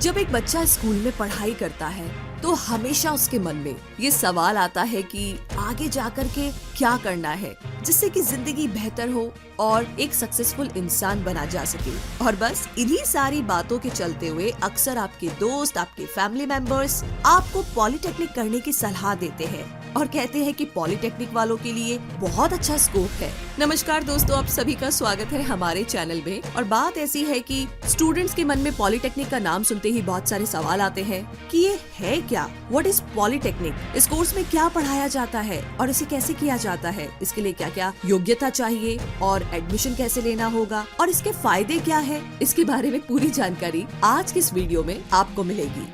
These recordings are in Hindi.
जब एक बच्चा स्कूल में पढ़ाई करता है तो हमेशा उसके मन में ये सवाल आता है कि आगे जाकर के क्या करना है जिससे कि जिंदगी बेहतर हो और एक सक्सेसफुल इंसान बना जा सके। और बस इन्हीं सारी बातों के चलते हुए अक्सर आपके दोस्त, आपके फैमिली मेंबर्स आपको पॉलिटेक्निक करने की सलाह देते हैं और कहते हैं कि पॉलिटेक्निक वालों के लिए बहुत अच्छा स्कोप है। नमस्कार दोस्तों, आप सभी का स्वागत है हमारे चैनल में। और बात ऐसी है कि स्टूडेंट्स के मन में पॉलिटेक्निक का नाम सुनते ही बहुत सारे सवाल आते हैं कि ये है क्या, व्हाट इज पॉलिटेक्निक, इस कोर्स में क्या पढ़ाया जाता है और इसे कैसे किया जाता है, इसके लिए क्या क्या योग्यता चाहिए और एडमिशन कैसे लेना होगा और इसके फायदे क्या है, इसके बारे में पूरी जानकारी आज के इस वीडियो में आपको मिलेगी।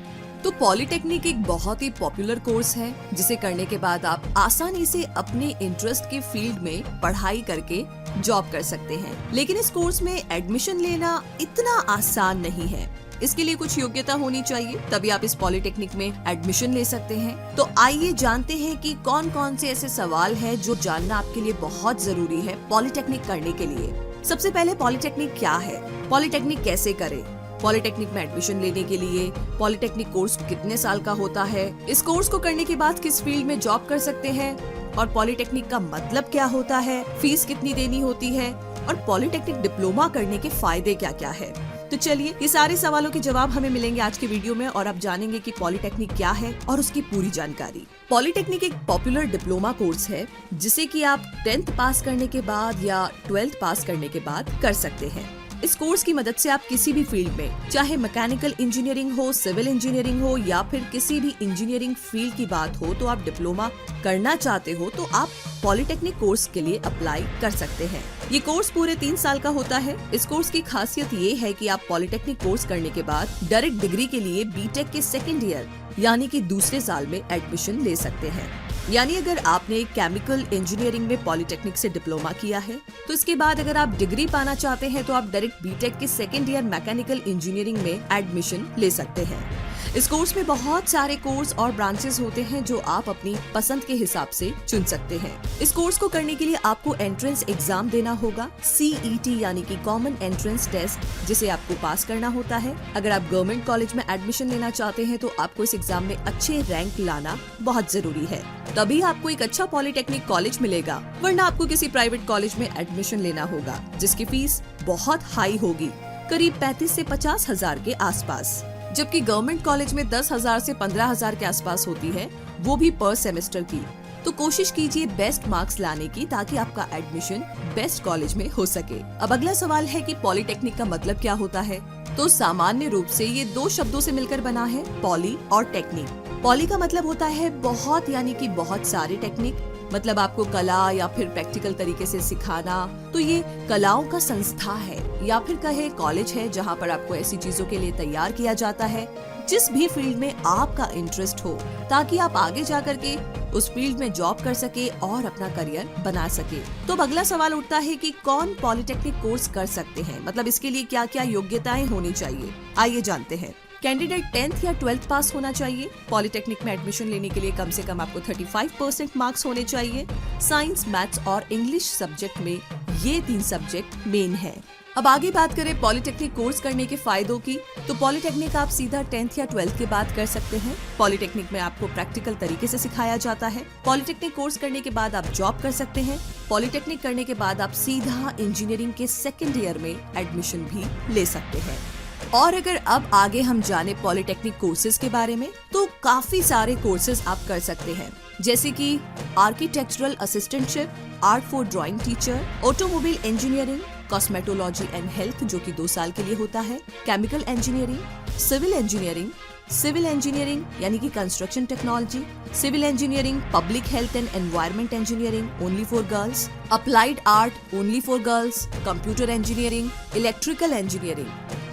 तो पॉलिटेक्निक एक बहुत ही पॉपुलर कोर्स है जिसे करने के बाद आप आसानी से अपने इंटरेस्ट के फील्ड में पढ़ाई करके जॉब कर सकते हैं। लेकिन इस कोर्स में एडमिशन लेना इतना आसान नहीं है। इसके लिए कुछ योग्यता होनी चाहिए, तभी आप इस पॉलिटेक्निक में एडमिशन ले सकते हैं। तो आइए जानते हैं कि कौन कौन से ऐसे सवाल हैं जो जानना आपके लिए बहुत जरूरी है पॉलिटेक्निक करने के लिए। सबसे पहले पॉलिटेक्निक क्या है, पॉलिटेक्निक कैसे करें, पॉलिटेक्निक में एडमिशन लेने के लिए पॉलिटेक्निक कोर्स कितने साल का होता है, इस कोर्स को करने के बाद किस फील्ड में जॉब कर सकते हैं और पॉलिटेक्निक का मतलब क्या होता है, फीस कितनी देनी होती है और पॉलिटेक्निक डिप्लोमा करने के फायदे क्या क्या है। तो चलिए, ये सारे सवालों के जवाब हमें मिलेंगे आज के वीडियो में और आप जानेंगे कि पॉलिटेक्निक क्या है और उसकी पूरी जानकारी। पॉलिटेक्निक एक पॉपुलर डिप्लोमा कोर्स है जिसे कि आप 10th पास करने के बाद या 12th पास करने के बाद कर सकते हैं। इस कोर्स की मदद से आप किसी भी फील्ड में, चाहे मैकेनिकल इंजीनियरिंग हो, सिविल इंजीनियरिंग हो या फिर किसी भी इंजीनियरिंग फील्ड की बात हो, तो आप डिप्लोमा करना चाहते हो तो आप पॉलिटेक्निक कोर्स के लिए अप्लाई कर सकते हैं। ये कोर्स पूरे 3 साल का होता है। इस कोर्स की खासियत ये है कि आप पॉलिटेक्निक कोर्स करने के बाद डायरेक्ट डिग्री के लिए बीटेक के 2nd ईयर यानी कि दूसरे साल में एडमिशन ले सकते हैं। यानी अगर आपने केमिकल इंजीनियरिंग में पॉलिटेक्निक से डिप्लोमा किया है तो इसके बाद अगर आप डिग्री पाना चाहते हैं तो आप डायरेक्ट बीटेक के 2nd ईयर मैकेनिकल इंजीनियरिंग में एडमिशन ले सकते हैं। इस कोर्स में बहुत सारे कोर्स और ब्रांचेस होते हैं जो आप अपनी पसंद के हिसाब से चुन सकते हैं। इस कोर्स को करने के लिए आपको एंट्रेंस एग्जाम देना होगा, CET यानी कि कॉमन एंट्रेंस टेस्ट, जिसे आपको पास करना होता है। अगर आप गवर्नमेंट कॉलेज में एडमिशन लेना चाहते हैं तो आपको इस एग्जाम में अच्छे रैंक लाना बहुत जरूरी है, तभी आपको एक अच्छा पॉलिटेक्निक कॉलेज मिलेगा, वरना आपको किसी प्राइवेट कॉलेज में एडमिशन लेना होगा जिसकी फीस बहुत हाई होगी, करीब 35 से 50 हजार के आसपास, जबकि गवर्नमेंट कॉलेज में 10,000 से 15,000 के आसपास होती है, वो भी पर सेमेस्टर की। तो कोशिश कीजिए बेस्ट मार्क्स लाने की ताकि आपका एडमिशन बेस्ट कॉलेज में हो सके। अब अगला सवाल है कि पॉलिटेक्निक का मतलब क्या होता है। तो सामान्य रूप से ये 2 शब्दों से मिलकर बना है, पॉली और टेक्निक। पॉली का मतलब होता है बहुत, यानी कि बहुत सारे, टेक्निक मतलब आपको कला या फिर प्रैक्टिकल तरीके से सिखाना। तो ये कलाओं का संस्था है या फिर कहे कॉलेज है जहाँ पर आपको ऐसी चीजों के लिए तैयार किया जाता है जिस भी फील्ड में आपका इंटरेस्ट हो, ताकि आप आगे जाकर के उस फील्ड में जॉब कर सके और अपना करियर बना सके। तो अब अगला सवाल उठता है कि कौन पॉलिटेक्निक कोर्स कर सकते हैं, मतलब इसके लिए क्या क्या योग्यताएं होनी चाहिए। आइए जानते हैं। कैंडिडेट 10th या 12th पास होना चाहिए। पॉलिटेक्निक में एडमिशन लेने के लिए कम से कम आपको 35% मार्क्स होने चाहिए। साइंस, मैथ्स और इंग्लिश सब्जेक्ट में ये 3 सब्जेक्ट मेन है। अब आगे बात करें पॉलिटेक्निक कोर्स करने के फायदों की, तो पॉलिटेक्निक आप सीधा 10th या 12th के बाद कर सकते हैं। पॉलिटेक्निक में आपको प्रैक्टिकल तरीके से सिखाया जाता है। पॉलिटेक्निक कोर्स करने के बाद आप जॉब कर सकते हैं। पॉलिटेक्निक करने के बाद आप सीधा इंजीनियरिंग के 2nd ईयर में एडमिशन भी ले सकते हैं। और अगर अब आगे हम जाने पॉलिटेक्निक कोर्सेज के बारे में, तो काफी सारे कोर्सेज आप कर सकते हैं, जैसे कि architectural assistantship, art for drawing teacher, automobile engineering, cosmetology and health जो कि 2 साल के लिए होता है, केमिकल इंजीनियरिंग, सिविल इंजीनियरिंग यानी कि construction technology, civil engineering, public health and environment engineering only for girls, applied art only for girls, computer engineering, electrical engineering,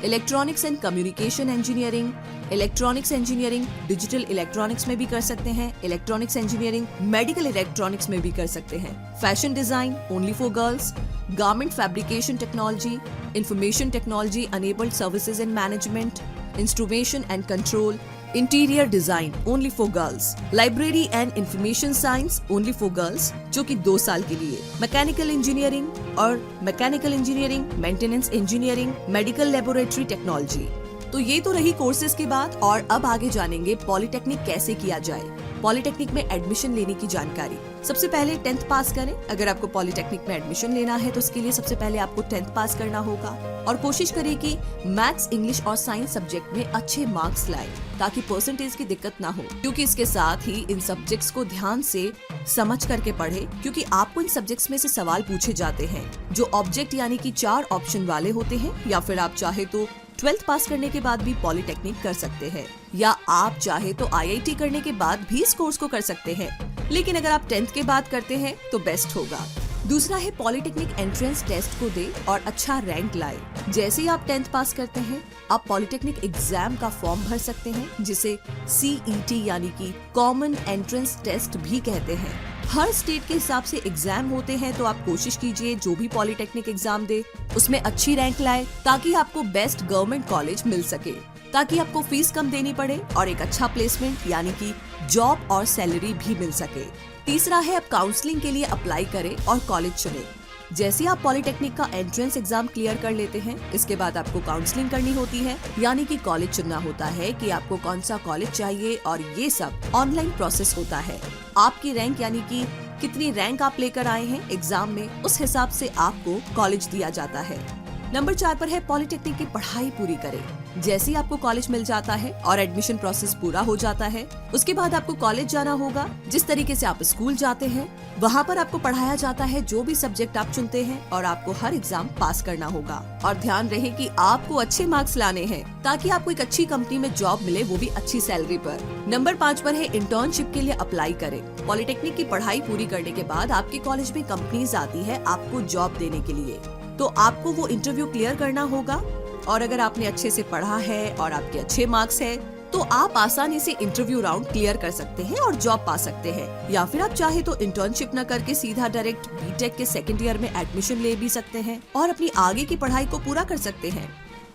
electronics and communication engineering, electronics engineering digital electronics में भी कर सकते हैं, इलेक्ट्रॉनिक्स इंजीनियरिंग मेडिकल इलेक्ट्रॉनिक्स में भी कर सकते हैं, fashion design only for girls, garment fabrication technology, information technology enabled services and management, instrumentation and control, interior design only for girls, library and information science only for girls जो कि 2 साल के लिए, मैकेनिकल इंजीनियरिंग और mechanical engineering, maintenance engineering, medical laboratory technology, तो ये तो रही कोर्सेज की बात, और अब आगे जानेंगे पॉलिटेक्निक कैसे किया जाए। पॉलिटेक्निक में एडमिशन लेने की जानकारी। सबसे पहले 10th पास करें। अगर आपको पॉलिटेक्निक में एडमिशन लेना है तो उसके लिए सबसे पहले आपको 10th पास करना होगा, और कोशिश करें कि मैथ्स, इंग्लिश और साइंस सब्जेक्ट में अच्छे मार्क्स लाएं, ताकि परसेंटेज की दिक्कत ना हो। क्योंकि इसके साथ ही इन सब्जेक्ट्स को ध्यान से समझ करके पढ़े, क्योंकि आपको इन सब्जेक्ट्स में से सवाल पूछे जाते हैं जो ऑब्जेक्ट यानी कि 4 ऑप्शन वाले होते हैं, या फिर आप चाहे तो 12th पास करने के बाद भी पॉलिटेक्निक कर सकते हैं, या आप चाहे तो IIT करने के बाद भी इस कोर्स को कर सकते हैं। लेकिन अगर आप 10th के बाद करते हैं तो बेस्ट होगा। दूसरा है पॉलिटेक्निक एंट्रेंस टेस्ट को दे और अच्छा रैंक लाए। जैसे ही आप 10th पास करते हैं, आप पॉलिटेक्निक एग्जाम का फॉर्म भर सकते हैं, जिसे CET यानी कि कॉमन एंट्रेंस टेस्ट भी कहते हैं। हर स्टेट के हिसाब से एग्जाम होते हैं, तो आप कोशिश कीजिए जो भी पॉलिटेक्निक एग्जाम दे उसमें अच्छी रैंक लाए, ताकि आपको बेस्ट गवर्नमेंट कॉलेज मिल सके, ताकि आपको फीस कम देनी पड़े और एक अच्छा प्लेसमेंट यानी कि जॉब और सैलरी भी मिल सके। तीसरा है, आप काउंसलिंग के लिए अप्लाई करें और कॉलेज चुनें। जैसे आप पॉलिटेक्निक का एंट्रेंस एग्जाम क्लियर कर लेते हैं, इसके बाद आपको काउंसलिंग करनी होती है, यानी कि कॉलेज चुनना होता है कि आपको कौन सा कॉलेज चाहिए, और ये सब ऑनलाइन प्रोसेस होता है। आपकी रैंक यानी कि कितनी रैंक आप लेकर आए हैं एग्जाम में, उस हिसाब से आपको कॉलेज दिया जाता है। नंबर 4 पर है पॉलिटेक्निक की पढ़ाई पूरी करें। जैसे ही आपको कॉलेज मिल जाता है और एडमिशन प्रोसेस पूरा हो जाता है, उसके बाद आपको कॉलेज जाना होगा। जिस तरीके से आप स्कूल जाते हैं, वहाँ पर आपको पढ़ाया जाता है जो भी सब्जेक्ट आप चुनते हैं, और आपको हर एग्जाम पास करना होगा। और ध्यान रहे कि आपको अच्छे मार्क्स लाने हैं, ताकि आपको एक अच्छी कंपनी में जॉब मिले, वो भी अच्छी सैलरी पर। नंबर 5 पर है इंटर्नशिप के लिए अप्लाई करें। पॉलिटेक्निक की पढ़ाई पूरी करने के बाद आपके कॉलेज में कंपनीज आती है आपको जॉब देने के लिए, तो आपको वो इंटरव्यू क्लियर करना होगा। और अगर आपने अच्छे से पढ़ा है और आपके अच्छे मार्क्स है, तो आप आसानी से इंटरव्यू राउंड क्लियर कर सकते हैं और जॉब पा सकते हैं। या फिर आप चाहे तो इंटर्नशिप न करके सीधा डायरेक्ट बीटेक के 2nd ईयर में एडमिशन ले भी सकते हैं और अपनी आगे की पढ़ाई को पूरा कर सकते हैं।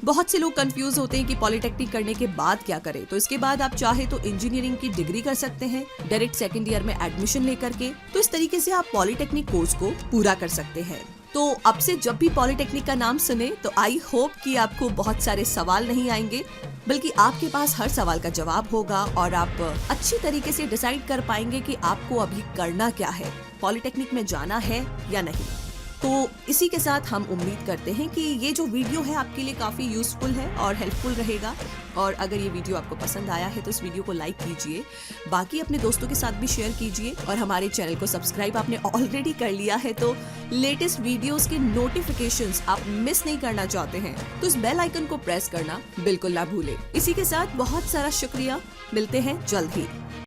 बहुत से लोग कंफ्यूज होते हैं कि पॉलिटेक्निक करने के बाद क्या करें, तो इसके बाद आप चाहे तो इंजीनियरिंग की डिग्री कर सकते हैं डायरेक्ट 2nd ईयर में एडमिशन लेकर के। तो इस तरीके से आप पॉलिटेक्निक कोर्स को पूरा कर सकते हैं। तो अब से जब भी पॉलिटेक्निक का नाम सुने, तो आई होप कि आपको बहुत सारे सवाल नहीं आएंगे, बल्कि आपके पास हर सवाल का जवाब होगा, और आप अच्छी तरीके से डिसाइड कर पाएंगे कि आपको अभी करना क्या है, पॉलिटेक्निक में जाना है या नहीं। तो इसी के साथ हम उम्मीद करते हैं कि ये जो वीडियो है आपके लिए काफ़ी यूजफुल है और हेल्पफुल रहेगा। और अगर ये वीडियो आपको पसंद आया है तो इस वीडियो को लाइक कीजिए, बाकी अपने दोस्तों के साथ भी शेयर कीजिए, और हमारे चैनल को सब्सक्राइब आपने ऑलरेडी कर लिया है तो लेटेस्ट वीडियोस के नोटिफिकेशंस आप मिस नहीं करना चाहते हैं तो इस बेल आइकन को प्रेस करना बिल्कुल ना भूलें। इसी के साथ बहुत सारा शुक्रिया, मिलते हैं जल्द ही।